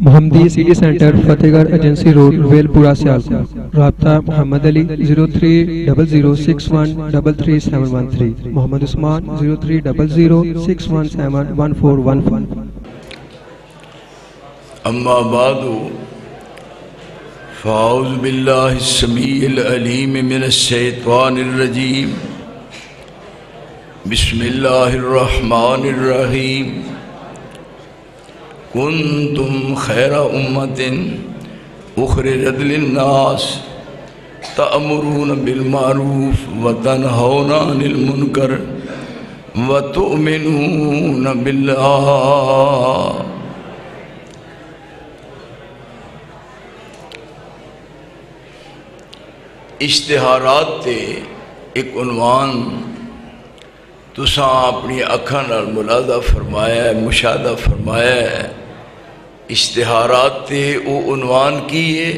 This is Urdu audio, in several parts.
محمدی سٹی سینٹر فتح گڑھ ایجنسی روڈ ویل پورہ سیالکوٹ. رابطہ محمد علی 0300613373 محمد عثمان 030061711415. اما بعد فاعوذ باللہ السمیع العلیم من الشیطان الرجیم بسم اللہ الرحمن الرحیم کنتم خیر امت اخرجت للناس تأمرون بالمعروف وتنہون عن المنکر وتؤمنون باللہ. اشتہارات تے ایک عنوان تساں اپنی اکھاں نال ملاحظہ فرمایا ہے، مشاہدہ فرمایا ہے. اشتہارات تے او عنوان کی ہے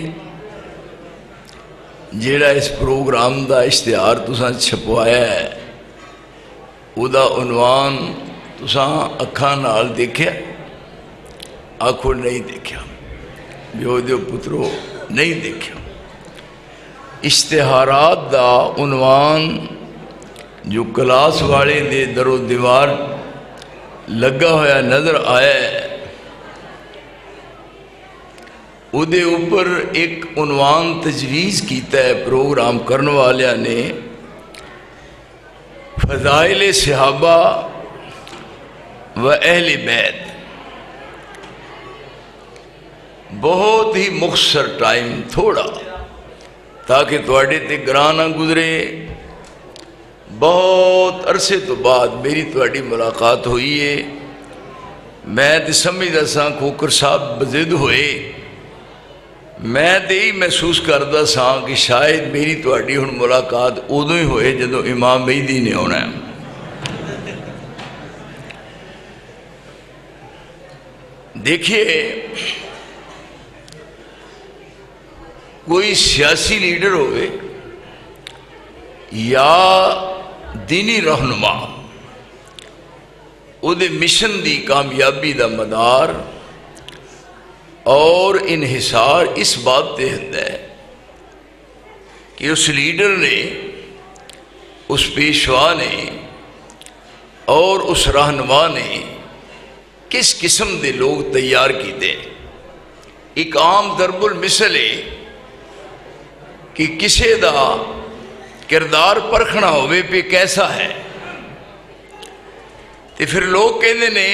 جیڑا اس پروگرام دا اشتہار تساں چھپوایا ہے، او دا عنوان تساں اکھاں نال دیکھیا؟ آکھو نہیں دیکھیا، بیو دیو پترو نہیں دیکھیا. اشتہارات دا عنوان جو کلاس والے دے در و دیوار لگا ہویا نظر آیا ہے، او دے اوپر ایک عنوان تجویز کیتا ہے پروگرام کرنے والیاں نے، فضائل صحابہ و اہل بیت. بہت ہی مختصر ٹائم تھوڑا تاکہ تواڈے تے گراں نہ گزرے. بہت عرصے تو بعد میری تواڈی ملاقات ہوئی ہے. میں تے سمجھدا ساں کھوکر صاحب بضد ہوئے، میں تے ہی محسوس کردا ساں کہ شاید میری تواڈی ہن ملاقات ادوں ہی ہوئے جدوں امام مہدی نے آنا ہے. دیکھیے، کوئی سیاسی لیڈر ہوئے یا دینی رہنما، او دے مشن دی کامیابی دا مدار اور انحصار اس بات تے ہوندا ہے کہ اس لیڈر نے، اس پیشوا نے اور اس رہنما نے کس قسم دے لوگ تیار کیتے. ایک عام ضرب المثل ہے کہ کسے دا کردار پرکھنا ہوئے پہ کیسا ہے، تو پھر لوگ کہندے نے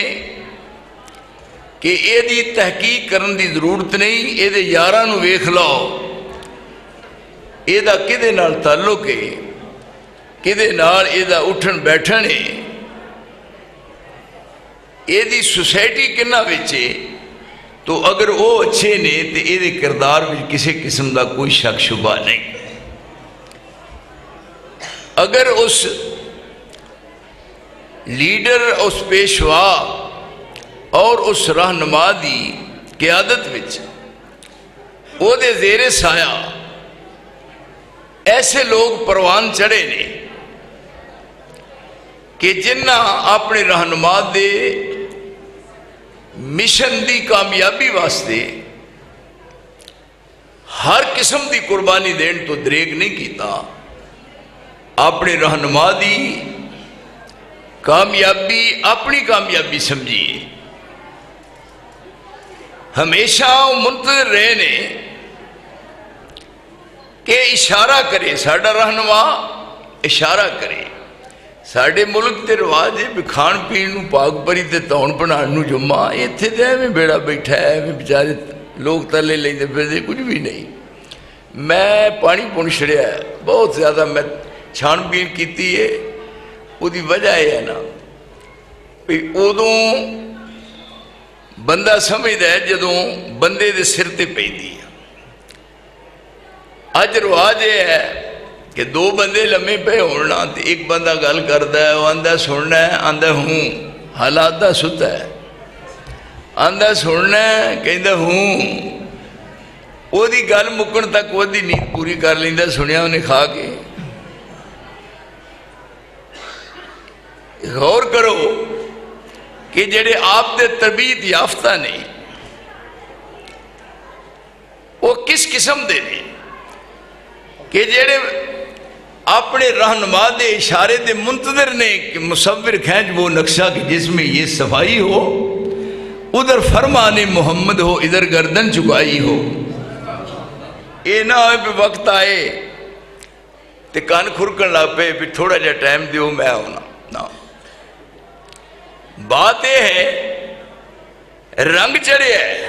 کہ اے دی تحقیق کرن دی ضرورت نہیں، اے دے یاراں نو ویکھ لاؤ، اے دا کدے نال تعلق ہے، کدے نال اے دا اٹھن بیٹھن ہے، اے دی سوسائٹی کنہ وچے. تو اگر وہ اچھے نے تو یہ کردار میں کسی قسم کا کوئی شک شبہ نہیں. اگر اس لیڈر، اس پیشوا اور اس رہنما دی قیادت وچ او دے زیر سایہ ایسے لوگ پروان چڑھے نے کہ جنہ اپنے رہنما دے مشن دی کامیابی واسطے ہر قسم دی قربانی دین تو دریگ نہیں کیتا، اپنے رہنما دی کامیابی اپنی کامیابی سمجھیے. ہمیشہ منتظر رہے نے کہ اشارہ کرے، ساڈا رہنما اشارہ کرے. ساڈے ملک تے رواج ہے بھی کھان پین نو پاک پری تے تون بنان نو جمعہ. ایتھے تے ایویں بیڑا بیٹھا ہے، ایویں بیچارے لوگ تلے لیندے پھردے، کچھ بھی نہیں. میں پانی پون چھڑیا ہے، بہت زیادہ میں چھان بین کیتی ہے. وہ دی وجہ ہے نا بھی ادوں بندہ سمجھدا ہے جدوں بندے دے سر تے پیندی ہے. اج رواج یہ ہے کہ دو بندے لمے پہ ہونا تو ایک بندہ گل کرتا ہے، وہ آندہ سننا ہے، آندہ ہوں، حالات دا ستا ہے، آندہ سننا ہے، کہندہ ہوں. وہ دی گل مکن تک وہ دی نیند پوری کر لیندہ، سنیا انہیں کھا کے. غور کرو کہ جڑے آپ دے تربیت یافتہ نے کس قسم دے نے کہ جڑے اپنے رہنما دے اشارے دے منتظر نے کہ مصور کھینچ وہ نقشہ کہ جس میں یہ صفائی ہو، ادھر فرمان محمد ہو، ادھر گردن چکائی ہو. یہ نہ ہوئے پہ وقت آئے تے کان کھرکن لگ پہ پھر تھوڑا جا ٹائم دیو میں ہونا نا. بات یہ ہے رنگ چڑھے ہے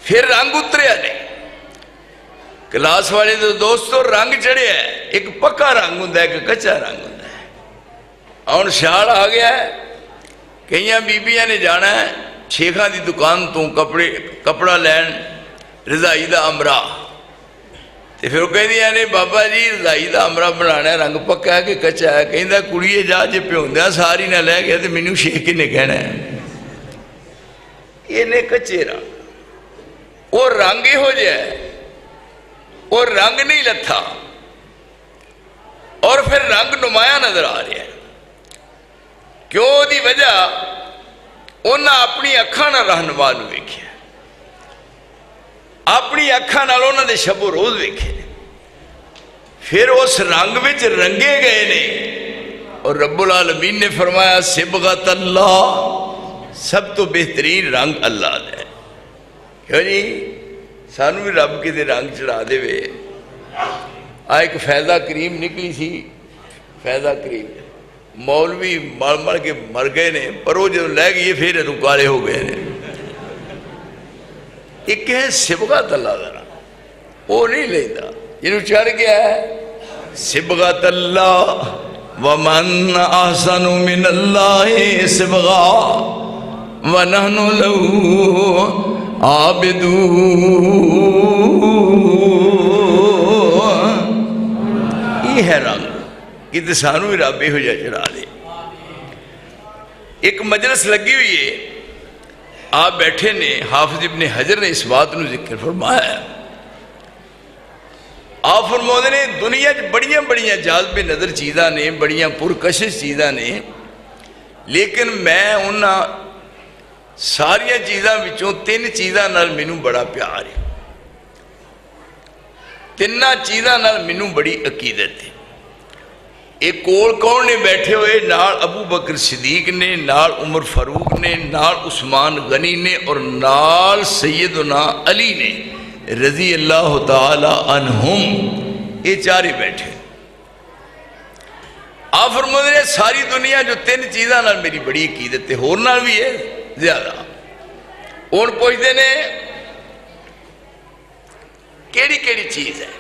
پھر رنگ اتریا نہیں. کلاس والے تو دوستو رنگ چڑھے ہے، ایک پکا رنگ ہوں ایک کچا رنگ ہوں. اور سیال آ گیا ہے، کئی بیبیاں نے جانا ہے شیخاں دی دکان تو کپڑا لین رضائی دا امرا، تے پھر وہ کہہ دیا نے بابا جی رضائی دا امرا بنانا ہے، رنگ پکا ہے کہ کچا ہے؟ کہیں دا کڑیے جا جے پیوندیا ساری نہ لے گیا تے مینوں شیخ نے کہنا ہے. یہ نے کچے رنگ، وہ رنگ ہی ہو جائے، وہ رنگ نہیں لتھا اور پھر رنگ نمایاں نظر آ رہا ہے. کیوں دی وجہ انہاں اپنی اکھاں نال رہنما نوں ویکھیا، اپنی اکھاں نال انہاں دے شب و روز ویکھے، پھر اس رنگ وچ رنگے گئے نے. اور رب العالمین نے فرمایا صبغۃ اللہ، سب تو بہترین رنگ اللہ دا ہے. کیوں جی سانو بھی رب کے دے رنگ چڑھا دے وے. ایک فیضہ کریم نکلی سی، فیضہ کریم مولوی مر کے مر گئے نے، پر وہ جب لے گئے پھر رکارے ہو گئے نے. ایک ہے صبغۃ اللہ ذرا وہ نہیں لیتا، جنہوں چڑھ گیا ہے صبغۃ اللہ ومن احسن من اللہ صبغا ونحن له عابدون. یہ ہے رنگ کہ سانو ہی رب ہو جائے چڑھا دے. ایک مجلس لگی ہوئی ہے، آپ بیٹھے نے، حافظ ابن حجر نے اس بات نو ذکر فرمایا ہے. آپ فرماتے نے دنیا بڑیاں بڑیاں جاذب نظر چیزاں نے، بڑیاں پرکشش چیزاں نے، لیکن میں انہاں ساریاں چیزاں وچوں تین چیزاں نال مینوں بڑا پیار ہے. تیناں چیزاں نال مینوں بڑی عقیدت ہے. ایک کول کون نے بیٹھے ہوئے؟ نال ابو بکر صدیق نے، نال عمر فاروق نے، نال عثمان غنی نے، اور نال سیدنا علی نے رضی اللہ تعالی عنہم. یہ چارے بیٹھے. آپ فرماتے ہیں ساری دنیا جو تین چیزاں نال میری بڑی عقیدت ہے، ہور نال بھی ہے زیادہ. اور پوچھتے نے کیڑی کیڑی چیز ہے؟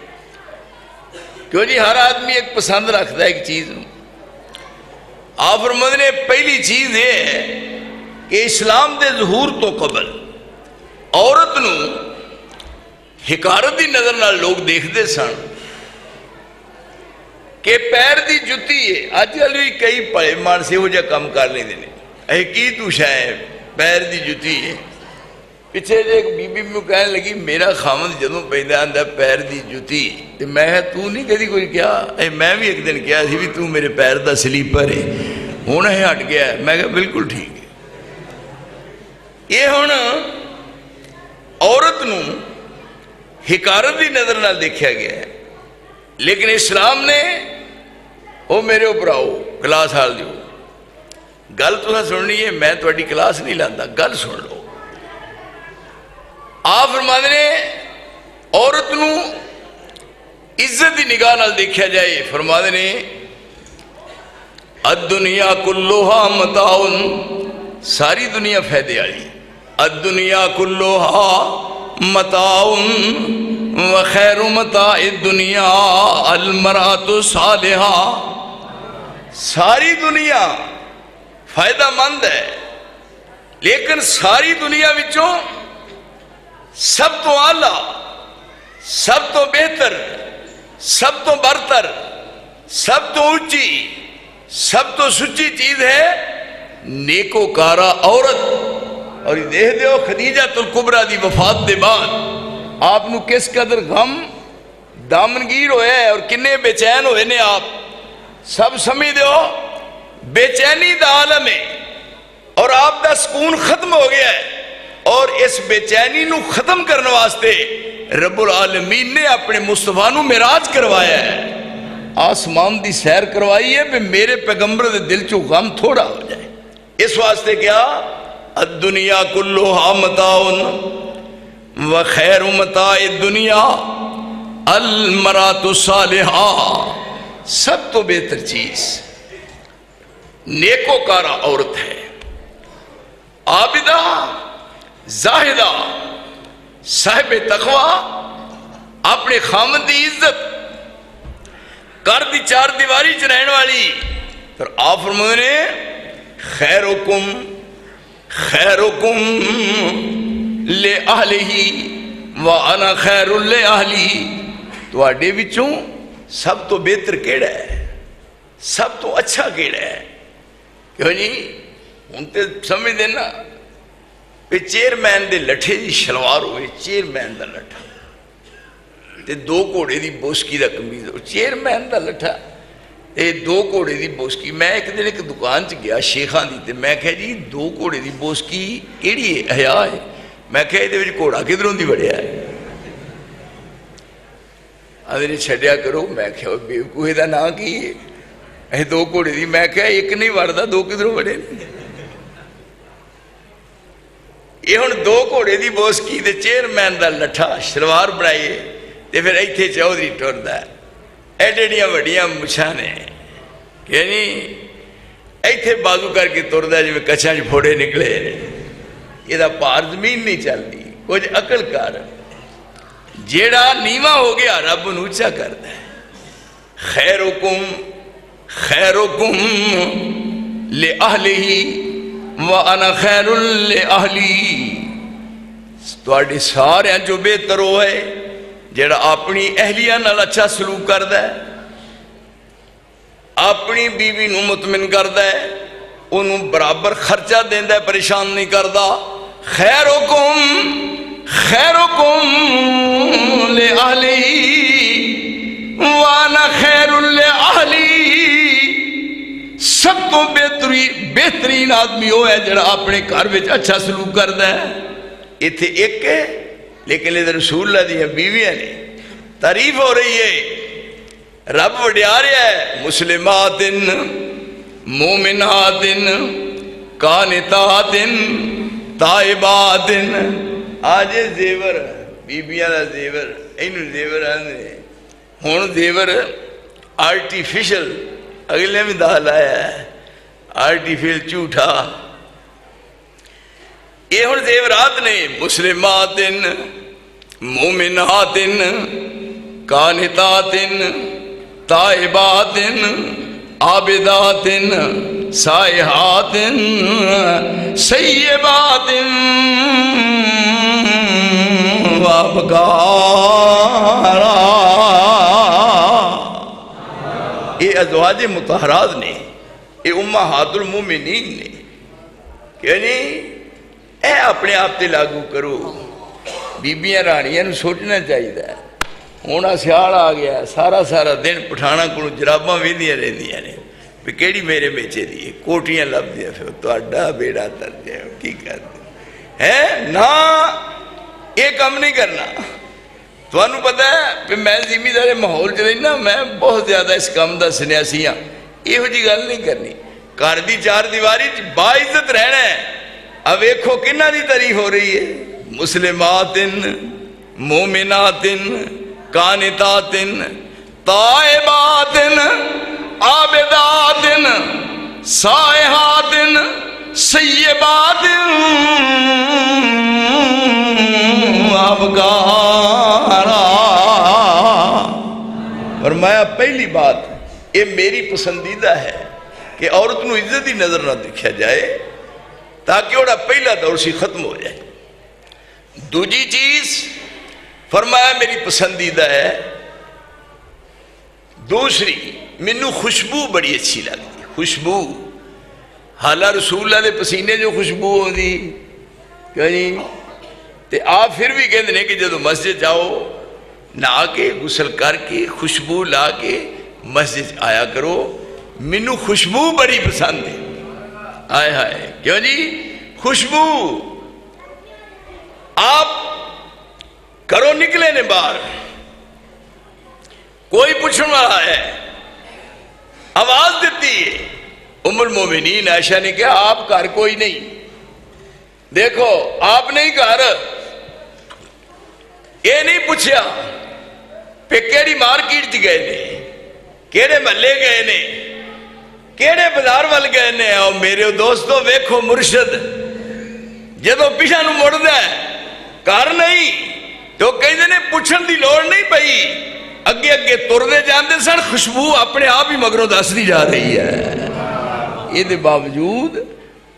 کیوں جی ہر آدمی ایک پسند رکھتا ہے ایک چیز. آپ فرماتے ہیں پہلی چیز یہ ہے کہ اسلام دے ظہور تو قبل عورت نو حکارت دی نظر نال لوگ دیکھتے سن کہ پیر دی جتی ہے. اج کل بھی کئی پڑے مانسے ہو جا کام کر لیں دینے، اے کی تو شاید پیر دی جتی ہے. پچھے جے ایک بی بی میں کہنے لگی میرا خامد جدوں پیدا آندا پیر دی جتی، تے میں تو نہیں کدی کوئی کیا؟ اے میں بھی ایک دن کیا سی بھی تو میرے پیر دا سلیپر ہے، ہن ہے ہٹ گیا ہے. میں کہا بالکل ٹھیک ہے. یہ ہن عورت نو حکارت دی نظر نال دیکھا گیا ہے، لیکن اسلام نے او میرے اوپر آؤ کلاس حال دیو، گل تو سننی ہے، میں تہاڈی کلاس نہیں لاندا، گل سن لو. آپ فرماتے ہیں عورت نو عزت دی نگاہ نال دیکھا جائے. فرماتے ہیں الدنیا کلھا متاع، ساری دنیا فائدے والی. الدنیا کلھا متاع وخیر متاع الدنیا المرأۃ الصالحہ. ساری دنیا فائدہ مند ہے، لیکن ساری دنیا وچوں سب تو اعلیٰ، سب تو بہتر، سب تو برتر، سب تو اونچی، سب تو سچی چیز ہے نیکوکارہ عورت. اور یہ دیکھ دیو خدیجہ الکبریٰ دی وفات دے بعد آپ نو کس قدر غم دامنگیر ہوئے ہے اور کنے بے چین ہوئے نے. آپ سب سمجھ دیو بے چینی دا عالم ہے اور آپ دا سکون ختم ہو گیا ہے. اور اس بے چینی نو ختم کرنے واسطے رب العالمین نے اپنے مصطفیٰ نو معراج کروایا ہے، آسمان دی سیر کروائی ہے، بھی میرے پیغمبر دے دل چو غم تھوڑا ہو جائے۔ اس واسطے کیا الدنیا کلھا متاع و خیر متاع الدنیا المرأۃ الصالحہ، سب تو بہتر چیز نیکوکارہ عورت ہے، عابدہ، زاہدہ، صاحب تقوی، اپنے خامد دی عزت کر دی چار دیواری چ رہن والی۔ پھر آپ فرماتے ہیں خیرکم خیرکم لأہلہ وانا خیر لأہلی، تواڈے وچوں سب تو بہتر کیڑا ہے، سب تو اچھا کیڑا ہے؟ کیوں جی ہن تے سمجھ دینا کہ چیئرمین دے لٹھے دی شلوار ہوئے، چیئرمین دا لٹھا تے دو گھوڑے دی بوسکی دا قمیض ہو، چیئرمین دا لٹھا اے دو گھوڑے دی بوسکی۔ میں ایک دن ایک دکان چ گیا شیخاں دی، تے میں کہا جی دو گھوڑے دی بوسکی کیڑی ہے؟ حیا ہے۔ میں کہا یہ گھوڑا کدھروں دی بڑھیا ہے؟ آدھے چھڈیا کرو۔ میں کہا بیوقوفی دا نام کی ہے؟ دو گھوڑے دی۔ میں کہا ایک نہیں وڑدا، دو کدھروں بڑے؟ یہ ہن دو گھوڑے دی بوسکی تے چیئرمین دا لٹھا شلوار بنائیے تے پھر ایتھے چودھری ٹردا ہے، ایڈیاں وڈیاں مچھاں نے، یعنی ایتھے بازو کر کے تردا جویں کچھاں چ پھوڑے نکلے، یہ دا پار زمین نہیں چلدی۔ کچھ عقل کر، جیڑا نیواں ہو گیا رب نوں اونچا کردا ہے۔ خیرکم خیرکم لأہلہ وانا خیر لأہلی، تواڈے سارے جو بہتر ہوئے جیڑا اپنی اہلیہ نال اچھا سلوک کردا ہے، اپنی بیوی نو مطمئن کردا ہے، انہوں برابر خرچہ دیندا ہے، پریشان نہیں کردا۔ خیرکم خیرکم لأہلہ وانا خیر لأہلی، سب تو بہترین آدمی وہ ہے جڑا اپنے گھر وچ اچھا سلوک کردا ہے۔ ایتھے ایک ہے لیکن ادھر رسول اللہ دی بیویاں نے تعریف ہو رہی ہے، رب وڈیا رہا ہے۔ مسلمات مومنات قانتات تائبات، آج زیور بیبیاں دا زیور، اینو زیور آندے، ہن زیور آرٹیفیشل اگلے میں دال آیا ہے، آرٹیفیشل جھوٹا۔ یہ ہن زیورات نے مسلمات مومنات قانتات تائبات عابدات سائحات سیبات وابکارا، یہ ازواج مطہرات نے، یہ امہات المومنین نے، یعنی اے اپنے آپ تے لاگو کرو۔ بیبیاں رانیاں سوچنا چاہیے، ہونا سیال آ گیا، سارا دن پٹھانا کو جراباں ویندیاں رہندیاں نے، بھی کیڑی میرے بیچے دی کوٹیاں لب دیا، پھر تہاڈا بیڑا تر جائے کی کرتے ہے نا، یہ کم نہیں کرنا۔ تھانوں پتہ ہے کہ میں زمیندار ماحول چ رہنا، میں بہت زیادہ اس کام دا سنیاسی ہاں، یہو جی گل نہیں کرنی۔ گھر دی چار دیواری باعزت رہنا ہے۔ اب ویکھو کنہ دی تعریف ہو رہی ہے، مسلمات مومنات قانتات تائبات عابدات سائحات سیبات ابکارا۔ فرمایا پہلی بات یہ میری پسندیدہ ہے کہ عورت نو عزت ہی نظر نہ دکھا جائے تاکہ وہ پہلا دور سی ختم ہو جائے۔ دوجی چیز فرمایا میری پسندیدہ ہے، دوسری منو خوشبو بڑی اچھی لگتی ہے، خوشبو۔ حالہ رسول اللہ دے پسینے جو خوشبو ہو دی کیا جی، تے آپ پھر بھی کہتے ہیں کہ جدو مسجد جاؤ نہا کے غسل کر کے خوشبو لا کے مسجد آیا کرو، منو خوشبو بڑی پسند ہے۔ آئے ہائے کیوں جی، خوشبو آپ کرو نکل نکلے نے باہر، کوئی پوچھنے والا ہے، آواز دیتی ہے۔ ام المومنین عائشہ نے کہا آپ گھر کوئی نہیں، دیکھو آپ نہیں گھر، یہ نہیں پوچھا پہ کیڑی مارکیٹ گئے نے، کیڑے محلے گئے نے، کیڑے بازار وال گئے نے۔ اور میرے دوستو ویکھو مرشد جدو پیچھے نو مڑدا ہے گھر نہیں تو کہندے نے پوچھن دی لوڑ نہیں پئی، اگے اگے تردے جاندے سن، خوشبو اپنے آپ ہی مگروں دسدی جا رہی ہے۔ یہ دے باوجود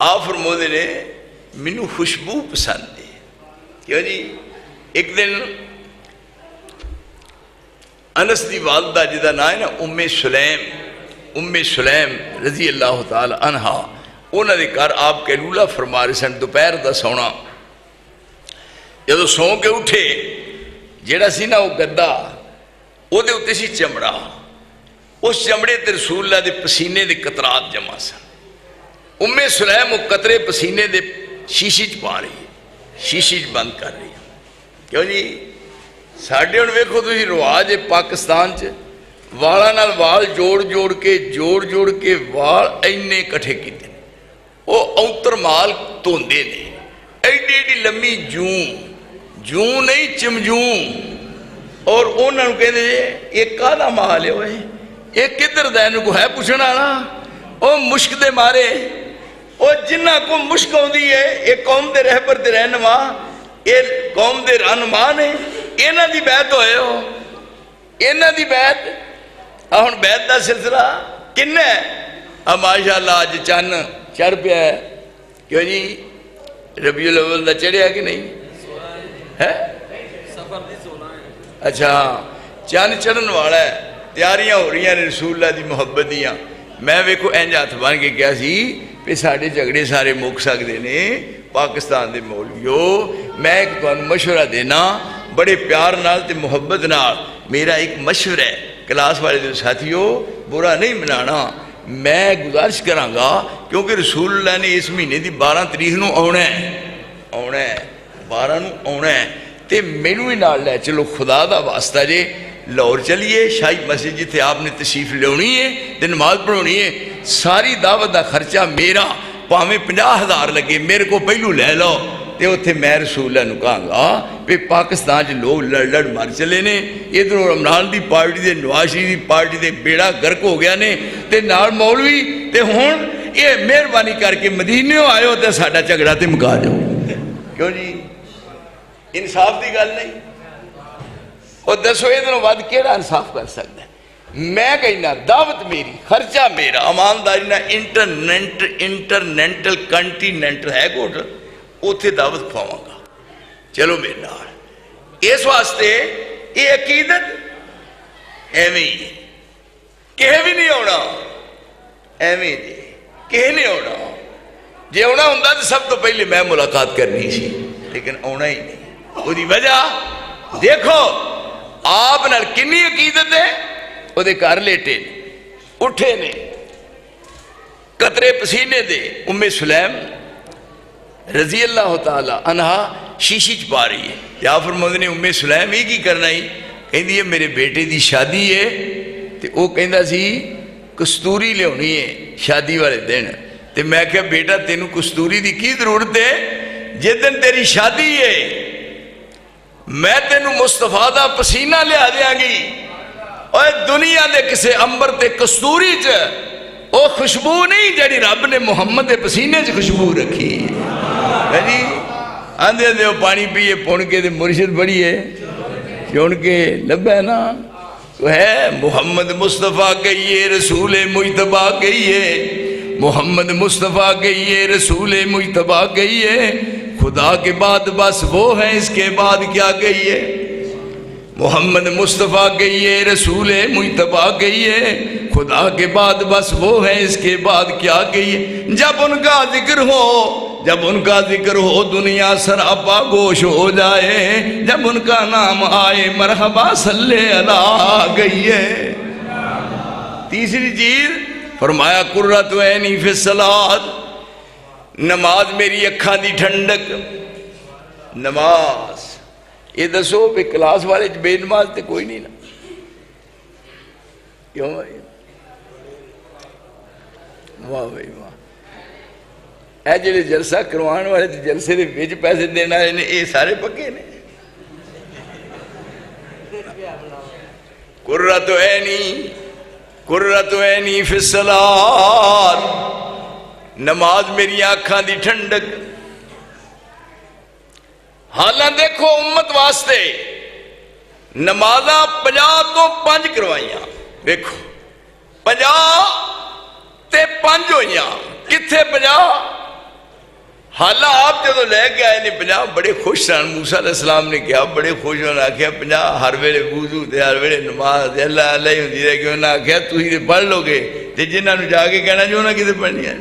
آپ فرمودے نے مینوں خوشبو پسند ہے۔ کیوں جی؟ ایک دن انس دی والدہ جدا نام ہے نا ام سلیم رضی اللہ تعالی عنہا، انہاں دے گھر آپ کے لولا فرما رہے سن دوپہر دا سونا۔ جدو سو کے اٹھے جیڑا سی نا وہ گدا، وہ دے اتے سی چمڑا، اس چمڑے تے رسول اللہ دے پسینے دے قطرات جمع سن۔ ام سلیم وہ قطرے پسینے دے شیشی چ پا رہی ہے، شیشی چ بند کر رہی ہے۔ کیوں جی؟ ساڈے ہن ویکھو تسی رواج ہے پاکستان چ والاں نال وال جوڑ جوڑ کے وال اینے کٹھے کیتے نے، وہ اوتر مال دھوندے نے، ایڈی ایڈی لمبی جوں نہیں چمجوں، اور انہوں نے کہتے ہیں یہ کالا مال ہے ہوئے، یہ کدھر دا انہوں کو ہے پوچھنا نا، وہ مشک دے مارے، وہ جنہ کو مشک ہوندی ہے، یہ قوم دے رہبر دے رہنما، یہ قوم دے رہنما نے، انہاں دی بیعت ہوئے ہو، انہاں دی بیعت، ہن بیعت دا سلسلہ کن ہے؟ اب ماشاءاللہ آج چن چڑھ پیا ہے۔ کیوں جی؟ ربیع الاول دا چڑھیا کہ نہیں ہے؟ اچھا چند چڑھن والا ہے، تیاریاں ہو رہی ہیں رسول اللہ دی محبت دیاں۔ میں ویکھو انج ہاتھ بن کے کیا سی پہ ساڑھے جھگڑے سارے مک سکتے نے پاکستان دے مولویو۔ میں ایک تمہیں مشورہ دینا بڑے پیار نال تے محبت نال، میرا ایک مشورہ ہے کلاس والے دے ساتھیو، برا نہیں منانا، میں گزارش کراں گا کیونکہ رسول اللہ نے اس مہینے دی 12 تاریخ نو آنا ہے 12 نو آنا ہے، تے مینوں ہی نال لے چلو، خدا دا واسطہ جے لاہور چلیے، شاہی مسجد جتھے آپ نے تشریف لونی ہے تے نماز پڑھونی ہے، ساری دعوت دا خرچہ میرا، پاویں 50,000 لگے میرے کو پہلو لے لو، تے اتھے میں رسول اللہ نو کہاں گا پہ پاکستان چ لوگ لڑ مر چلے نے، ادھر عمران دی پارٹی دے نواز شریف دی پارٹی دے بیڑا گرک ہو گیا نے، تے نال مولوی تے ہن یہ مہربانی کر کے مدینے آئے ہو تے ساڈا جھگڑا تے مکا جاؤ۔ کیوں جی؟ انصاف دی گل نہیں، اور دسو ادھر ود کیڑا انصاف کر سکتا ہے؟ میں کہنا دعوت میری، خرچہ میرا، امانداری نہ انٹرنیٹل کنٹیننٹل ہے کوٹ اتھے دعوت کھواواں گا، چلو میرے نال۔ اس واسطے یہ عقیدت ایویں ہی ہے، کہیں بھی نہیں ہونا، ایویں جی کہیں نہیں ہونا، جے ہونا ہوندا تو سب تو پہلے میں ملاقات کرنی سی، لیکن ہونا ہی نہیں۔ وہ دی وجہ دیکھو آپ نال کنی عقیدت ہے، وہ دے گھر لیٹے نے، اٹھے نے، قطرے پسینے دے ام سلیم رضی اللہ تعالی عنہا شیشی چ پا رہی ہے۔ یا فرماتے نے ام سلیم یہ کی کرنا ہی؟ کہندی ہے میرے بیٹے دی شادی ہے، تے او کہندا سی کستوری لونی ہے شادی والے دن، تے میں کہا بیٹا تینوں کستوری دی کی ضرورت ہے؟ جس دن تیری شادی ہے میں تینوں مصطفیٰ دا پسینہ لیا دیا گی، اور دنیا دے کسے امبر تے کستوری چ او خوشبو نہیں جڑی رب نے محمد دے پسینے چ خوشبو رکھی ہے جی۔ آندھے دے پانی پیئے پون کے دے مرشد بڑی ہے چون کے لب ہے نا، تو ہے محمد مصطفیٰ کہیے رسول مجتبیٰ کہیے، محمد مصطفیٰ کہیے رسول مجتبیٰ کہیے، خدا کے بعد بس وہ ہیں اس کے بعد کیا کہیے، محمد مصطفیٰ کہیے رسول مجتبیٰ کہیے، خدا کے بعد بس وہ ہیں اس کے بعد کیا کہیے۔ جب ان کا ذکر ہو دنیا سراپا گوش ہو جائے، جب ان کا نام آئے مرحبا صلی اللہ کہیے۔ تیسری چیز فرمایا قرۃ عینی فی الصلاۃ، نماز میری اکھاں دی ٹھنڈک، نماز یہ دسو بھی کلاس والے بے نماز تے کوئی نہیں نا؟ کیوں بھائی؟ واہ بھائی واہ، اے جڑے جلسہ کروان والے تے جلسے دے وچ پیسے دینا ہے یہ سارے پکے نے۔ قرۃ عینی قرۃ عینی فی الصلاۃ، نماز میری آنکھاں دی ٹھنڈک۔ حالاں دیکھو امت واسطے نمازاں 50 تو 5 کروائیاں، دیکھو 50 تے 5 ہوئیاں، کتھے 50؟ حالاں آپ جدو لے کے آئے نے 50 بڑے خوش سن، موسیٰ علیہ السلام نے کیا بڑے خوش ہونا، کیا 50 ہر ویلے وضو تے ہر ویلے نماز تے اللہ اللہ ہوندی رہے کہ انہاں کیا تسی تے پڑھ لو گے تے جنہاں نوں جا کے کہنا جو انہاں کتے پڑھنی ہے؟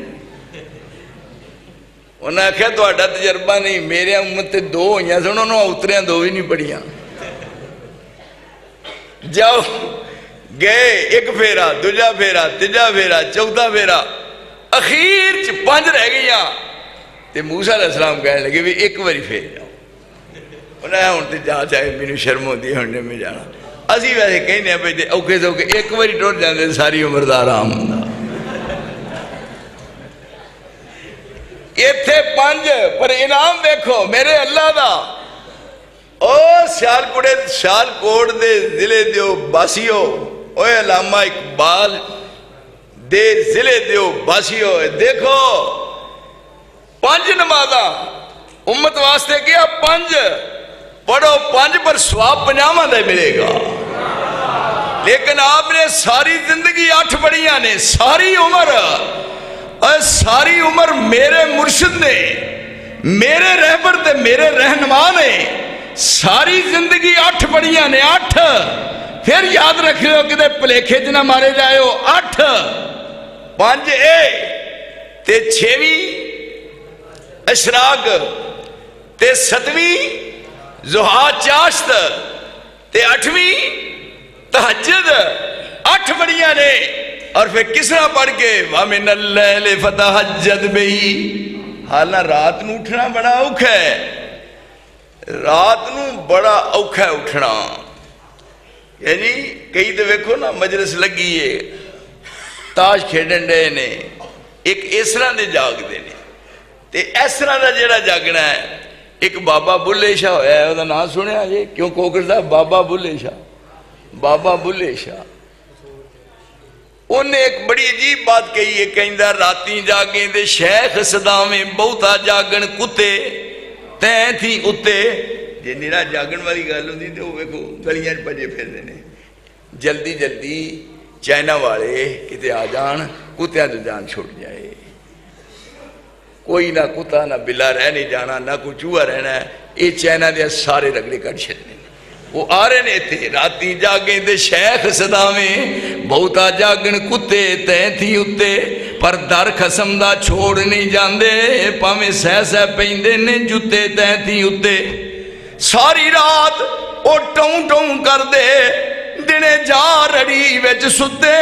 انہاں کیا تہاڈا تجربہ نہیں، میرے امت تے 2 ہوئیاں سن، انہاں اتریاں 2 ہی نہیں پڑھیاں۔ جاؤ گئے ایک پھیرا، دوجا پھیرا، تیجا پھیرا، چوتھا پھیرا، اخیر 5 رہ گئیاں تے موسیٰ علیہ السلام کہنے لگے بھی ایک باری پھیر جاؤ۔ انہوں نے ہونتے جا چاہے مینوں شرم ہوندی ہے ہوننے میں جانا، اسی ویسے کہنے ہیں بھئی اوکے سے اوکے ایک باری ٹوٹ جاندے ساری عمر دا آرام ہوندا۔ یہ تھے 5 پر انعام دیکھو میرے اللہ دا۔ او سیال کوٹ دے ضلع دیو باسیو، اوے علامہ اقبال دے ضلع دیو باسیو، دیکھو 5 نمازاں امت واسطے کیا 5 پڑھو 5 پر ثواب 50 دے ملے گا، لیکن آپ نے ساری زندگی 8 پڑھیاں نے، ساری عمر اور ساری عمر میرے مرشد نے، میرے رہبر تے میرے رہنما نے ساری زندگی 8 پڑھیاں نے، 8 پھر یاد رکھ لو کہ پلیکھے جنہ مارے جائے ہو، 8 5 اے تے 6ویں اشراق تے 7ویں ضحیٰ چاشت تے 8ویں تہجد، 8 بڑیاں نے۔ اور پھر کس طرح پڑھ کے وَمِنَ اللَّيْلِ فَتَہَجَّدْ بِهِ، حالاں رات نو اٹھنا بڑا اوکھا ہے، رات نو بڑا اوکھا ہے اٹھنا، یعنی کئی تو ویکھو نا مجلس لگی ہے تاش کھیڈن ڈے نے، ایک اس طرح دے جاگ دے نے تے اس طرح دا جیڑا جاگنا ہے۔ ایک بابا بلے شاہ ہویا ہے، وہ دا نام سنیا جی؟ کیوں کوکر دا بابا بلے شاہ، بابا بلے شاہ، انہیں ایک بڑی عجیب بات کہی ہے، کہندہ راتیں جاگیں دے شیخ صدامیں بہتا جاگن کتے تین تھی اتے۔ جی نیرا جاگن والی گل ہوندی تے وہ ویکھو گلیاں پجے پھر دینے، جلدی جلدی چائنا والے کتے آ جان کتیاں تو جان چھوٹ جائے، کوئی نہ کتا نہ بلا رہ نہیں جانا، نہ کوئی چوہا رہنا ہے، یہ چائنا دے سارے رگڑے کٹ چھڑنے۔ وہ آ رہے نے تھے راتیں جاگیں دے شیخ صداویں بہتا جاگن کتے تین تھی اتے، پر در قسم دا چھوڑ نہیں جاندے پاویں سہ سہ پیندے نے جتے تین تھی اتے۔ ساری رات او ٹوں ٹوں کر دے دنے جا رڑی ویچ ستے،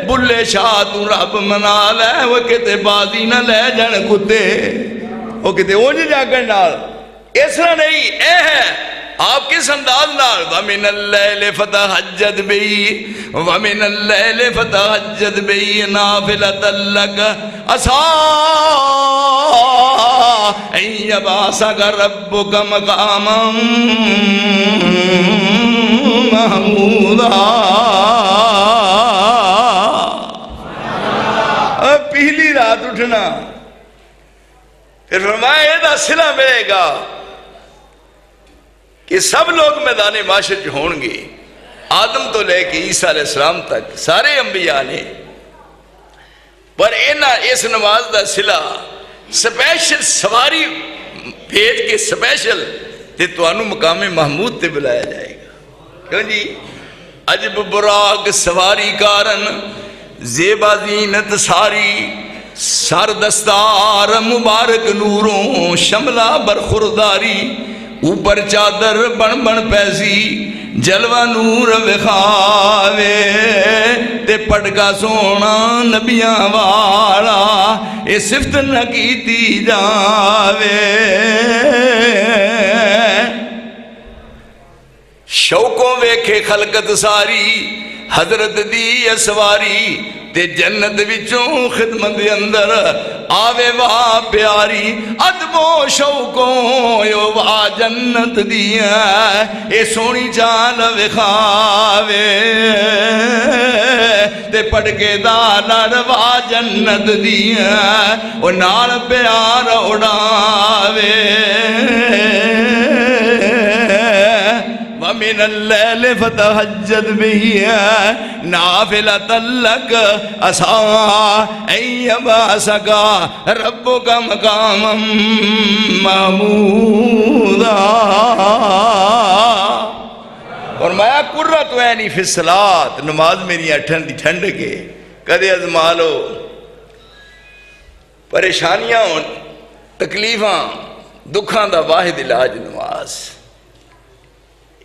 بلے شاہ تو رب منا لے وہ کتے بازی نہ لے جن کتے، وہ کتے وہ جی جاگن نال اس طرح نہیں، اے ہے آپ کس انداز نال وَمِنَ اللَّيْلِ فَتَہَجَّدْ بِهِ وَمِنَ اللَّيْلِ فَتَہَجَّدْ بِهِ نَافِلَةً لَكَ عَسَىٰ أَن يَبْعَثَكَ رَبُّكَ مَقَامًا مَحْمُودًا۔ پہلی رات اٹھنا، پھر فرمایا یہ دا صلہ ملے گا کہ سب لوگ میدان معاشر ہوں گے، آدم تو لے کے عیسیٰ علیہ السلام تک سارے انبیاء نے، پر اس نماز دا صلہ سپیشل سواری بھیج کے سپیشل تے توانو مقام محمود تے بلایا جائے گا۔ کیوں جی؟ عجب براق سواری کارن زیبا زینت ساری، سر دستار مبارک نوروں شملہ برخورداری، اوپر چادر بن بن پیسی جلوہ نور وکھاوے، تے پٹکا سونا نبیاں والا اے صفت نہ کیتی جاوے۔ شوقوں ویکھے خلقت ساری حضرت دی اسواری تے جنت وچوں خدمت اندر آوے واہ پیاری ادب و شوقوں یو واہ جنت دیا اے سونی چال وکھاوے تے پڑھ کے دالر واہ جنت دیا او نال پیار اڑاوے وَمِنَ اللَّيْلِ فَتَهَجَّدْ بِهِ نَافِلَةً لَكَ عَسَىٰ أَن يَبْعَثَكَ رَبُّكَ مَقَامًا مَحْمُودًا۔ فرمایا قرۃ عینی فی الصلاۃ، نماز میری اٹھن دی ٹھنڈ کے کدے ازما لو، پریشانیاں ہون تکلیفاں دکھاں دا واحد علاج نماز۔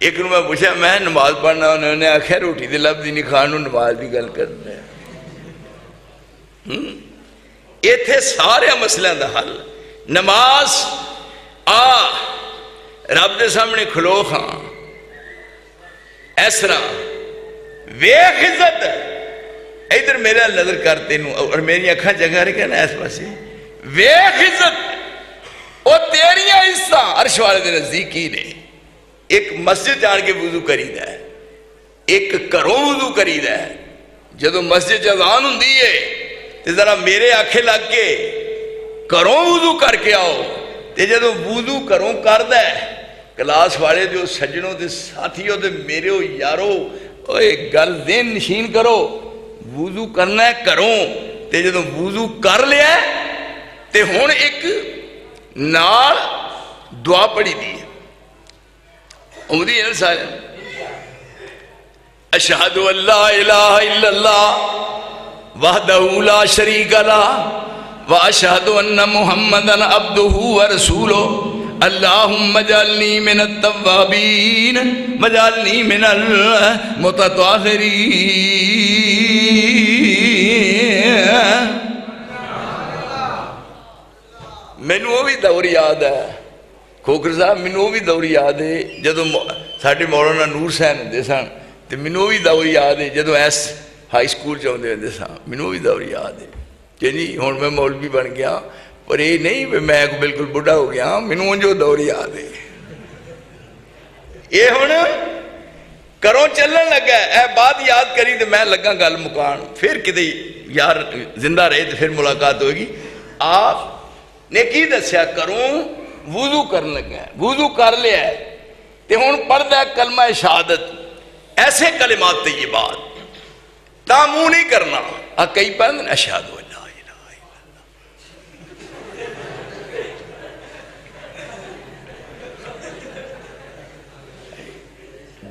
ایک نو میں پوچھا میں نماز پڑھنا، انہوں نے آخیا روٹی دے لفظ نہیں کھانو نماز بھی گل کرنا ہے۔ یہ تھے سارے مسئلہ دا حل۔ نماز آ رب دے سامنے کھلو خاں اس طرح ویکھ عزت ادھر میرا نظر کرتے نو اور میری اکھاں جگہ رکھے نا اس پاسے ویکھ عزت او تیریاں حصہ عرش والے دے نزدیکی نے۔ ایک مسجد جان کے وضو کرید ہے، ایک کروں وضو کرید ہے۔ جدو مسجد اذان ہوندی ہے تے ذرا میرے آنکھیں لگ کے کروں وضو کر کے آؤ، تے جدو وضو کروں کرد ہے کلاس والے جو سجنوں تے ساتھیوں تے میرے ہو یارو ایک گل ذہن نشین کرو، وضو کرنا ہے کروں، تے جدو وضو کر لیا ہے تے ہون ایک نال دعا پڑھی دی ہے امدی ہے سارے اشہد ان لا الہ الا اللہ وحدہ لا شریک لہ واشہد ان محمدًا عبدہ ورسولہ اللہم اجعلنی من التوابین واجعلنی من المتطہرین۔ مینوں وہ بھی دور یاد ہے کھوکر صاحب، مینوں بھی دور یاد ہے جدو ساڈے مولانا نور حسین ہوندے سن تے مینوں بھی دور یاد ہے جدو ایس ہائی سکول چاہتے ہوندے سن، مینوں بھی دور یاد ہے کہ جی ہن میں مولوی بن گیا پر یہ نہیں میں بالکل بڑھا ہو گیا، مینوں جو دور یاد ہے۔ یہ ہن کروں چلن لگا اے بات یاد کری تو میں لگا گل مکان، پھر کدے یار زندہ رہے تو پھر ملاقات ہوگی۔ آپ نے کی دسیا کروں وضو کرنے لگا ہے، وضو کر لیا ہے تے ہن پڑھدا ہے کلمہ شہادت، ایسے کلمات طیبات تا منہ نہیں کرنا۔ کئی پڑھتے ہیں اشہد ان لا الہ الا اللہ۔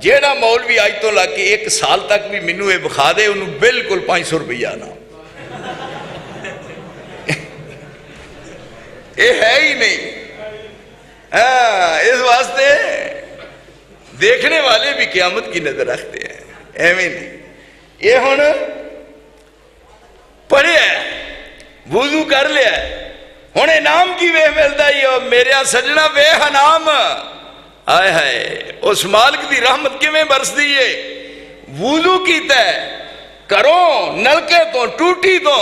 جیڑا مولوی آج تو لگ کے ایک سال تک بھی مینوں یہ بخا دے انہوں بالکل 500 روپیہ نہ یہ ہے ہی نہیں۔ اس واسطے دیکھنے والے بھی قیامت کی نظر رکھتے ہیں، ایویں نہیں۔ یہ ہن پڑھے ہے وضو کر لیا ہے ہن انعام کی وے ملتا ہی ہو میرے سجنا وے انعام آئے ہائے اس مالک دی رحمت کیویں برسدی ہے۔ وضو کیتا ہے کروں نلکے تو ٹوٹی تو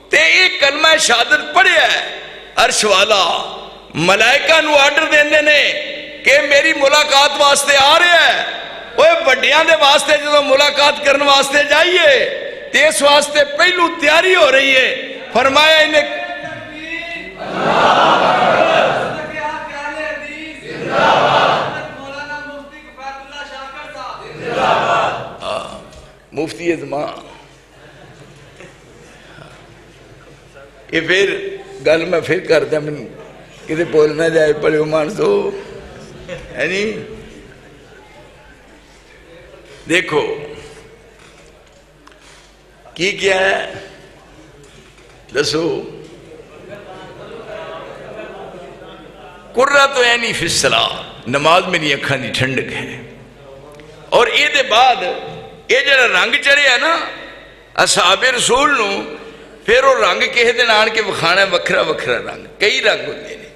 تے ایک کلمہ شہادت پڑھیا ہے، عرش والا ملائکہ نو آرڈر دیندے نے کہ میری ملاقات واسطے آ رہے ہیں، وہ بڑیاں دے واسطے جدو ملاقات کرنے واسطے جائیے تے اس واسطے پہلو تیاری ہو رہی ہے۔ فرمایا انہیں مفتی زمان یہ پھر گل میں پھر کرتا میں کسی بولنا جائے پڑے مان سو ہے نہیں۔ دیکھو کی کیا ہے دسو، قرۃ عینی فی الصلاۃ، نماز میری اکھاں دی ٹھنڈک ہے۔ اور یہ دے بعد یہ جڑا رنگ چڑھے ہے نا اصحاب رسول نو، پھر وہ رنگ کسی دن آن کے بکھانا وکھرا وکھرا رنگ، کئی رنگ ہوندے نے،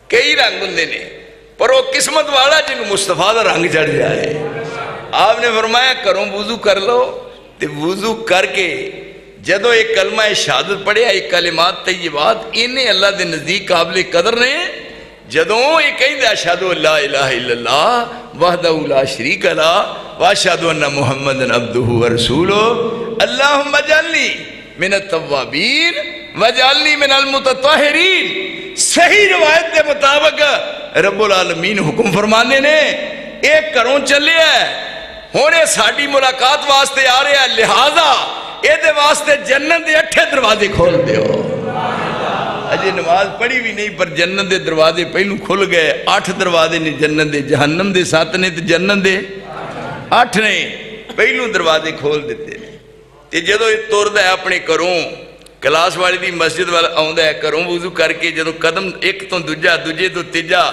کئی رنگ ہوندے نے، پر وہ قسمت والا جن مصطفیٰ دا رنگ چڑھ جائے آپ نے فرمایا کروں وضو کر لو، تے وضو کر کے جدو ایک کلمہ شہادت پڑھیا، ایک کلمات طیبات، انہیں اللہ دے نزدیک قابل قدر نے جدوں یہ کہیں دے اشہد لا الہ الا اللہ وحدہ لا شریک لہ واشہد ان محمد عبدہ ورسولہ اللہم اجعلنی من التوابین واجعلنی من المتطہرین، صحیح روایت کے مطابق رب العالمین حکم فرمانے نے ایک کروں چلے ہے ہونے ساڑی ملاقات واسطے آ رہے ہیں، لہذا اے دے واسطے جنت دے 8 دروازے کھول دیو۔ اجے نماز پڑھی بھی نہیں پر جنت دے دروازے پہلوں کھل گئے، 8 دروازے نے جنت دے، جہنم دے 7 نے تے جنت دے 8 نے، پہلوں دروازے کھول دیتے ہیں۔ تے جدو یہ تردا ہے اپنے گھروں کلاس والی دی مسجد والا آوندا ہے، گھروں وضو کر کے جدو قدم ایک تو دوجا دوجے تو تیجا،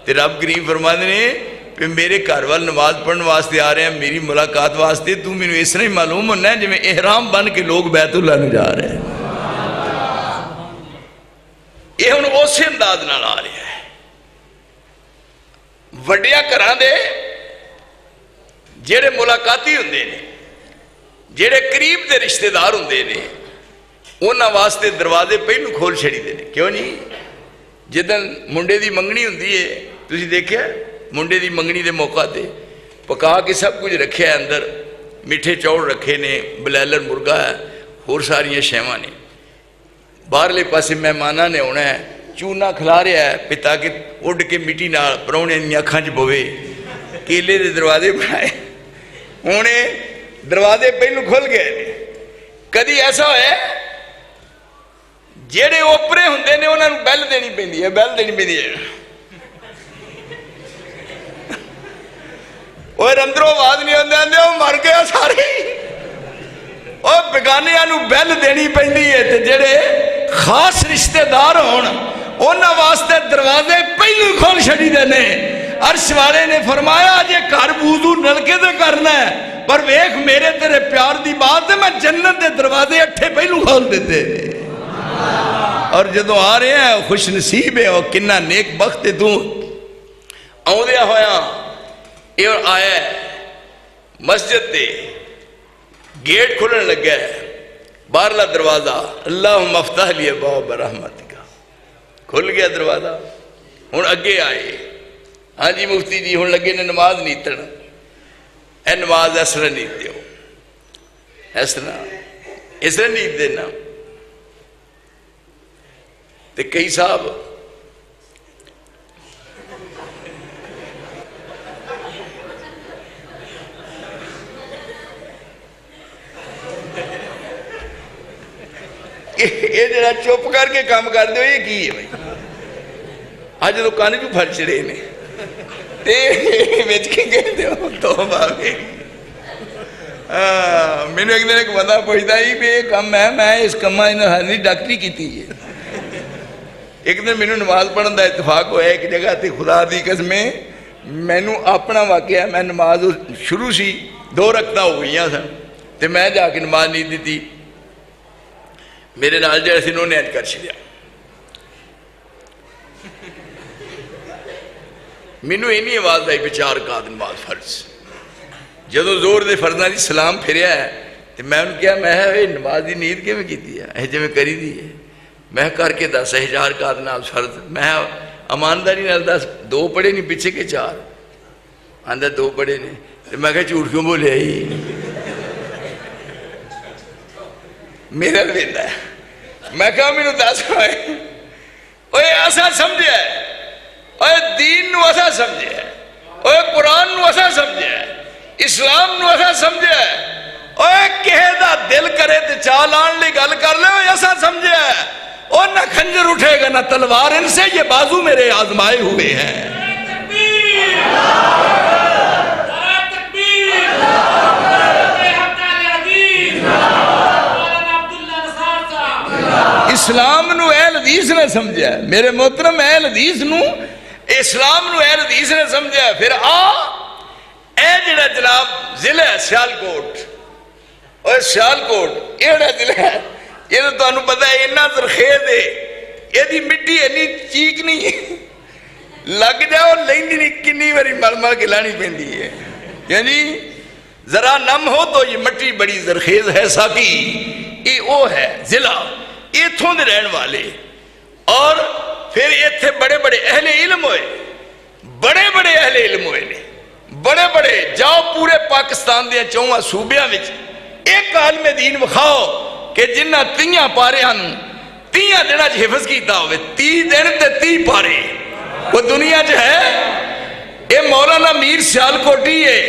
تے رب کریم فرماندے نے کہ میرے گھر وال نماز پڑھنے واسطے آ رہے ہیں، میری ملاقات واسطے، تو مینوں اس طرح ہی معلوم ہونا ہے جی میں احرام بن کے لوگ بیت اللہ نو جا رہے ہیں۔ یہ ہن اسی انداز نال آ رہا ہے۔ وڈیا گھراں دے جڑے ملاقاتی ہوندے نے، جڑے قریب دے رشتہ دار ہوندے نے، انہاں واسطے دروازے پہلو کھول چھڑی دے نے، کیوں نہیں؟ جدن منڈے دی منگنی ہوندی ہے، تسی دیکھیا منڈے دی منگنی دے موقع تے پکا کے سب کچھ رکھے ہے، اندر میٹھے چوڑ رکھے نے، بلیلر مرغا ہے، اور ساری شیواں نے، باہرلے پاسے مہماناں نے ہونا ہے، چونا کھلا رہا ہے پہ تاکہ اڈ کے مٹی نہ پراؤنے دی اکھاں چ بوے، کیلے دے دروازے بنائے ہونے، دروازے پہلو کھل گئے نے۔ کدی ایسا ہے جیڑے اوپرے ہوندے نے انہاں نوں بیل دینی پیندی ہے، بیل دینی پیندی ہے، اور اندروں آواز نہیں ہوندے آندے وہ مر گیا سارے، اور بیگانیاں نوں بیل دینی پیندی ہے، تے جڑے خاص رشتہ دار ہون انہاں واسطے دروازے پہلو کھول چھڑی دے نے۔ عرش والے نے فرمایا جے گھر وضو نلکے تے کرنا ہے، پر ویکھ میرے تیرے پیار دی بات ہے، میں جنت دے دروازے 8 پہلو کھول دیتے ہیں۔ اور جدوں آ رہے ہیں خوش نصیب ہے، اور کنہ نیک بخت ہے، تو آؤندیا ہویا یہ آیا ہے مسجد دے گیٹ کھلن لگا ہے، باہرلا دروازہ اللہم افتح لی ابواب رحمتک، کھل گیا دروازہ۔ ہن اگے آئے، ہاں جی مفتی جی ہن لگے نے نماز نیتن، اے نماز اس طرح نیت دیو، اس طرح نیت دینا۔ تے کئی صاحب یہ جڑا چپ کر کے کام کر دو یہ کی ہے بھائی؟ آج تو کان جو پھڑ چڑے نے تے وچ کے کہہ دیو توبہ میری۔ میں نے ایک دن ایک بندہ پوچھتا ہی بھی یہ کام ہے، میں اس کامہ انہیں ڈاکٹری کی تھی ہے۔ ایک دن میں نے نماز پڑھن دا اتفاق ہوا ہے ایک جگہ تے، خدا دی قسمیں میں نے اپنا واقعہ، میں نماز شروع سی 2 رکعتاں ہو گئیاں سن تے میں جا کے نماز نہیں دیتی، میرے نال جڑے سی انہوں نے اج کر چھڑیا۔ مینوں اینی آواز آئی بھی 4 رکعت نماز فرض، جدوں زور دے فرضاں دی سلام پھریا ہے تے میں انہوں کہا میں نماز دی نیت کیویں کیتی ہے، اے جویں کری دی ہے، میں کر کے دس 1000 رکعت نماز فرض، میں امانداری نال دس 2 پڑھے نہیں پیچھے کے 4، آندا 2 پڑھے نے، تے میں کہا جھوٹ کیوں بولے ہی میرا ویلا ہے۔ میں کہا مینوں دس ہوئے اوے ایسا سمجھیا ہے، اوے دین نو ایسا سمجھیا ہے، اوے قرآن نو ایسا سمجھیا ہے، اسلام نو ایسا سمجھیا ہے، اوے کہے دا دل کرے تے چال آن لی گل کر لے، اوے ایسا سمجھیا ہے، اور نہ خنجر اٹھے گا نہ تلوار، ان سے یہ بازو میرے آزمائے ہوئے ہیں۔ اسلام نو اہل حدیث نے سمجھا ہے، میرے محترم اہل حدیث نو اسلام نو اہل حدیث نے سمجھا ہے۔ پھر اے جڑا جناب ضلع ہے سیالکوٹ، اور سیالکوٹ یہ جڑا ضلع ہے یہ تو تانوں پتہ ہے اتنا زرخیز ہے، یہ دی مٹی اتنی چیک نہیں ہے، لگ جاؤ لیندی نہیں، کنی واری مل مل کے لانی پیندی ہے، یعنی ذرا نم ہو تو یہ مٹی بڑی زرخیز ہے ساکی، یہ وہ ہے ضلع ایتھوں دے رہن والے، اور پھر ایتھے بڑے بڑے اہل علم ہوئے، بڑے بڑے اہل علم ہوئے نے، بڑے بڑے جاؤ پورے پاکستان دیا 4 صوبیاں وچ ایک عالم دین وکھاؤ کہ جنہ 30 پارے ہن 30 دنوں حفظ کیتا ہوئے، 30 دن تے 30 پارے وہ دنیا ہے۔ اے مولانا میر سیالکوٹی ہے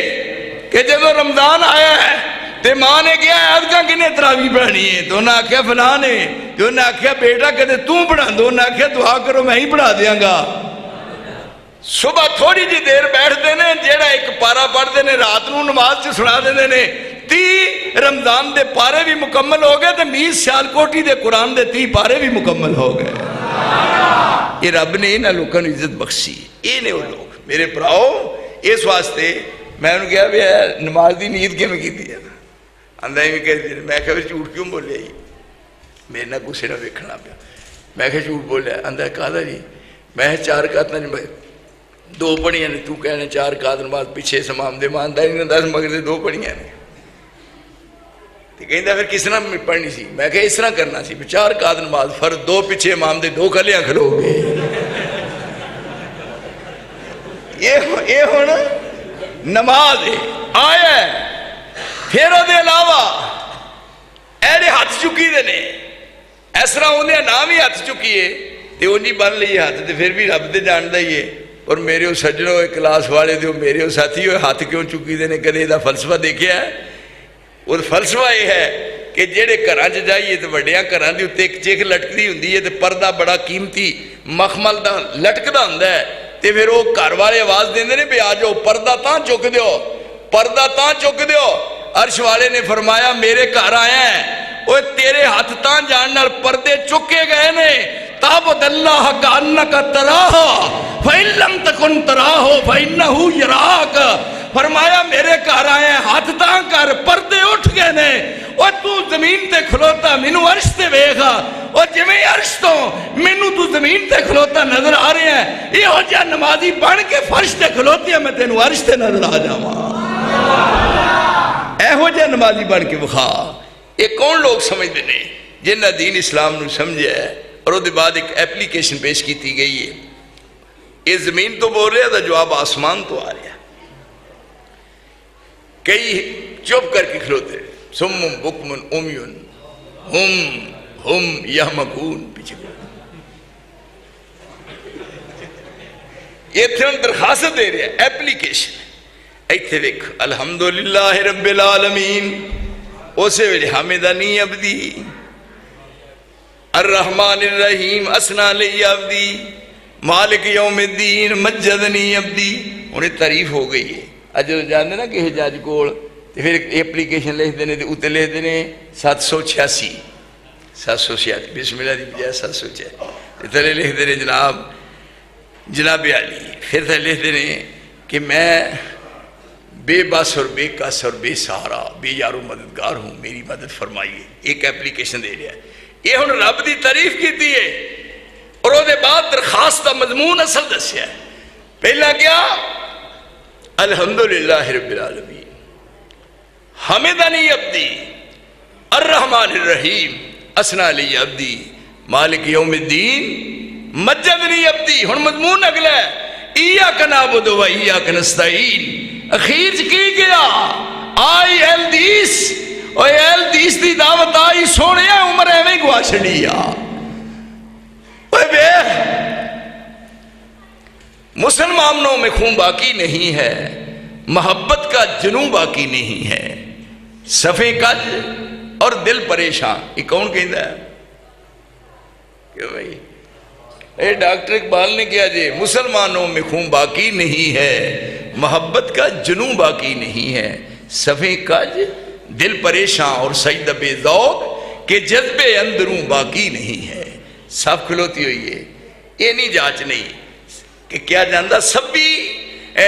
کہ جب رمضان آیا ہے تے ماں نے کیا ہے ادکا کنے تراویح پڑھانی ہے، تو انہیں آکھیا فلاں نے، تو انہیں آکھیا بیٹا کہتے توں پڑھا دو، انہیں آکھیا دعا کرو میں ہی پڑھا دیاں گا۔ صبح تھوڑی جی دیر بیٹھتے ہیں، جیڑا ایک پارا پڑھتے ہیں رات نو نماز سے سنا دیتے ہیں، 30 رمضان دے پارے بھی مکمل ہو گئے، تے میر سیالکوٹی دے قرآن دے 30 پارے بھی مکمل ہو گئے۔ یہ رب نے انہاں لوگوں نے عزت بخشی، یہ نے وہ لوگ میرے پراؤ۔ اس واسطے میں انہوں نے کہا بھی نماز دی نیت کیوں کی دی ہے، اندھا ہی میں کہتے ہیں، میں کہا جھوٹ کیوں بولے ہی، میرے نہ کسے نہ ویکھنا پیا، میں کہا جھوٹ بولے، اندھا کہا تھا جی میں 4 رکعت نہ 2 پڑھیاں نے، تو کہنے 4 رکعت نماز پیچھے سمام دے ماندا ہی نہیں 10 مگر سے 2 پڑھیاں نے، تو کہندا پھر کس طرح پڑھنی سی، میں کہا اس طرح کرنا سی 4 رکعت نماز فرض 2 پیچھے امام دے 2 کلیاں کھلو گے۔ یہ ہن نماز ہے آیا ہے، پھر وہ علاوہ ایڈے ہاتھ چکی دے نے، اس طرح انہیں نام ہی ہاتھ چکیے تے انہیں بن لئیے ہاتھ تے پھر بھی رب دے جاندہ ہی ہے۔ اور میرے سجنوں کلاس والے دے میرے ساتھی ہوئے ہاتھ کیوں چکی دے نے، کدے دا فلسفہ دیکھیا ہے؟ اور فلسفہ یہ ہے کہ جیڑے گھراں چ جائیے تے وڈیاں گھراں دے اوتے ایک چیک لٹکدی ہوندی ہے تے پردہ بڑا قیمتی مخمل دا لٹکدا ہوندا ہے، تے پھر وہ گھر والے آواز دیندے نے بھی آ جاؤ پردہ تاں چک دیو، پردہ تاں چک دیو۔ عرش والے نے فرمایا میرے گھر آیا ہے، اوہ تیرے ہاتھ تاں جان نال پردے چکے گئے نے، تابد اللہ کانکا تراہ فإن لم تکن تراہ فإنہو یراک۔ فرمایا میرے گھر آئے ہیں ہاتھ تاں کر پردے اٹھ گئے نے، اور تو زمین تے کھلوتا مینو عرش تے ویکھا، اور جویں عرش تو مینو تو زمین تے کھلوتا نظر آ رہے ہیں، یہ ہو جا نمازی بن کے فرش تے کھلوتی ہے میں تینو عرش تے نظر آ جاواں۔ اے ہو جا نمازی بن کے وکھا۔ یہ کون لوگ سمجھتے ہیں جنہ دین اسلام نو سمجھے ہے، اور وہ بعد ایک اپلیکیشن پیش کی گئی ہے، یہ زمین تو بول رہا تھا جواب آسمان تو آ رہا ہے، کئی چپ کر کے کھلوتے سمم بکمن امیون ہم یہمکون پیچھے یہ تھے ان درخواست دے رہے ہیں اپلیکیشن ایتھے ویک الحمدللہ رب العالمین اسے ویلے حمدنی عبدی الرحمن الرحیم اسنا لی عبدی مالک یوم الدین مجدنی عبدی، انہیں تعریف ہو گئی ہے۔ اج جو جانتے نا کہ حجاج کول تے پھر اپلیکیشن لکھ دینے تے اوتے لکھ دینے 786 بسم اللہ دی بجائے 786 تے تھلے لکھ دینے جناب علی، پھر تھلے لکھ دینے کہ میں بے بس اور بے کس اور بے سہارا بے یار و مددگار ہوں، میری مدد فرمائیے۔ ایک اپلیکیشن دے رہا ہے، یہ ہن رب دی تعریف کیتی ہے، اور وہ دے بعد درخواست کا مضمون اصل دسیا ہے۔ پہلا کیا؟ الحمدللہ رب العالمین حمدنی عبدی الرحمن الرحیم اسنا لی عبدی مالک یوم الدین مجدنی عبدی۔ ہن مضمون اگلا ہے ایاک نعبد و ایاک نستعین۔ اخیر کی گیا آئی ایل دیس، اور ایل دیس دی دعوت آئی سونے عمر ایویں گوا چھڑی آ مسلمانوں میں خون باقی نہیں ہے، محبت کا جنوں باقی نہیں ہے، صفے کج اور دل پریشان۔ یہ کون کہندا ہے کہ بھائی اے ڈاکٹر اقبال نے کیا جی مسلمانوں میں خون باقی نہیں ہے، محبت کا جنوں باقی نہیں ہے، صفے کج دل پریشان اور سجدہ بے ذوق کہ جذبے اندروں باقی نہیں ہے۔ سب کھلوتی ہوئی ہے، یہ نہیں جانچ نہیں کہ کیا جاندہ سبی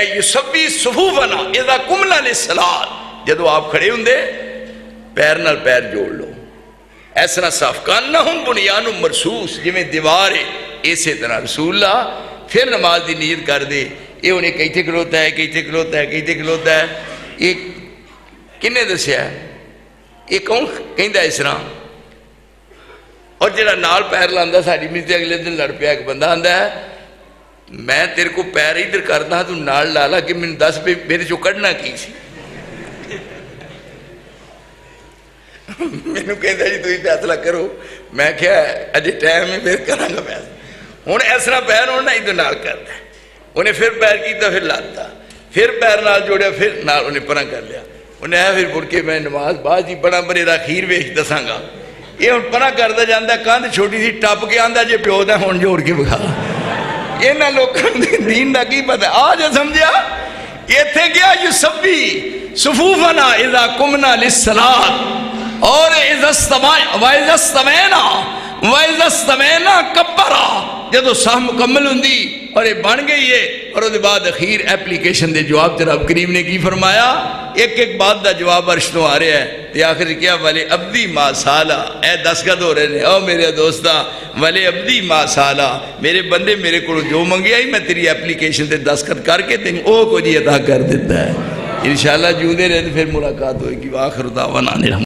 یسبی صفوفنا اذا قمنا للصلاۃ، جدو آپ کھڑے ہوں دے پیر نال پیر جوڑ لو، ایسا صاف کانہم بنیان مرصوص، جویں دیوار ہے اسی طرح رسول اللہ پھر نماز دی نیت کر دے۔ یہ انہیں کہتے کھلوتا ہے، کہتے کھلوتا ہے، کہتے کھلوتا ہے، ایک کنے دسیا یہ کون کہندا اس طرح اور جڑا نال پیر لاندا ساڈی میت اگلے دن لڑ پیا ایک بندہ آندا ہے میں تیرے کو پیر ادھر کرنا تو نال لالا کہ میں دس پہ میرے چو کڑنا کی سی میں کہندا جی تسی فیصلہ کرو میں کیا اجے ٹائم ہے پھر کراں گا فیصلہ ہن اس طرح پیر ہونا ادھر نال کردا انہیں پھر پیر کیتا پھر لاتا پھر پیر نال جوڑیا پھر نال انہیں پرا کر لیا انہیں ہے پھر مڑ کے میں نماز بعد ہی بڑا بڑے را خیر ویکھ دساں گا یہ ہن پرا کردا جاندا کندھ چھوٹی سی ٹپ کے آندا جے پیو دا ہن جوڑ کے بکھا انہاں لوکاں دے دین دا کی پتہ آج سمجھیا ایتھے گیا یسبی صفوفنا اذا قمنا للصلاۃ اور اذا استمعنا کبرا جدو صاحب مکمل ہوندی اور یہ بن گئی ہے اور اس بعد اخیر اپلیکیشن دے جواب جناب کریم نے کی فرمایا ایک ایک بات دا جواب عرش تو آ رہا ہے تے آخر کیا ولی عبدی ما سالا اے دستخط ہو رہے ہیں او میرے دوستا ولی عبدی ما سالا میرے بندے میرے کو جو منگیا ہی میں تیری اپلیکیشن تے دستخط کر کے تین او کو جی عطا کر دیتا ہے انشاءاللہ جوں دے رہے پھر ملاقات ہوئے گی وآخر دعوانا